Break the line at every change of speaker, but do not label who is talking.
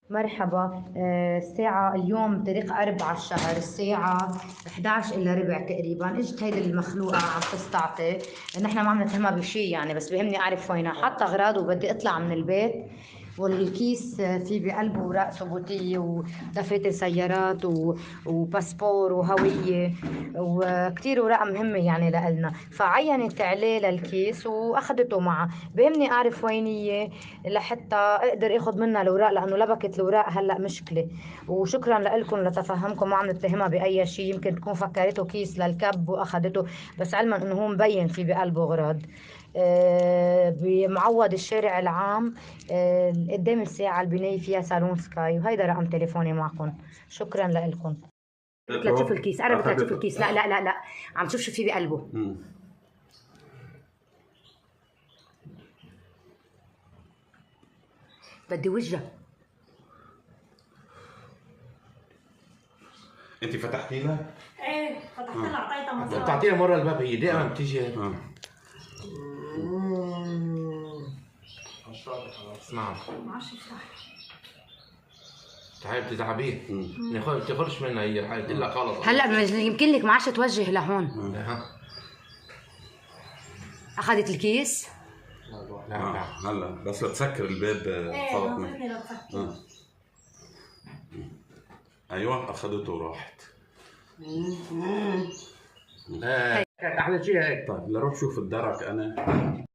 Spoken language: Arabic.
مرحبا. الساعة اليوم تاريخ 4 الشهر، الساعة 11 إلا ربع تقريبا. اجت هيدي المخلوقة عم تستعطي. نحن ما عم نتهمها بشي يعني، بس بهمني أعرف وينها. حاطة أغراض وبدي أطلع من البيت، والكيس فيه بقلبه اوراق ثبوتيه ودفاتر سيارات وباسبور وهويه وكتير اوراق مهمه يعني لإلنا. فعينت عليه للكيس واخدته معها. بهمني اعرف وين هي لحتى اقدر اخذ منها الاوراق، لانه لبكت الاوراق هلا مشكله. وشكرا لكم لتفهمكم، ما عم نتهمها باي شيء. يمكن تكون فكرته كيس للكب واخدته، بس علما انه هو مبين في بقلبه اغراض. بمعوض الشارع العام، قدام الساعة البناية فيها صالون سكاي، وهيدا رقم تليفوني معكم. شكرا لكم. قربت لتشوف الكيس، قربت لتشوف الكيس. لا لا لا لا، عم تشوف شو في بقلبه. بدي وجهك.
انت فتحتي لها؟
ايه فتحت لها، اعطيتها مصاري.
بتعطيها مره الباب، هي دائما بتيجي هيك. اسمع،
ما عادش يفتح.
تعالي بتتعبيه، ما تاخذش منها، هي قلت لك غلط.
هلا يمكن لك ما عادش توجه لهون. اخذت الكيس؟
لا
هلا بس لتسكر الباب
ايه
فوت
نظرتني لتسكر.
ايوه اخذته وراحت.
احلى شيء هيك.
طيب لروح شوف الدرك انا.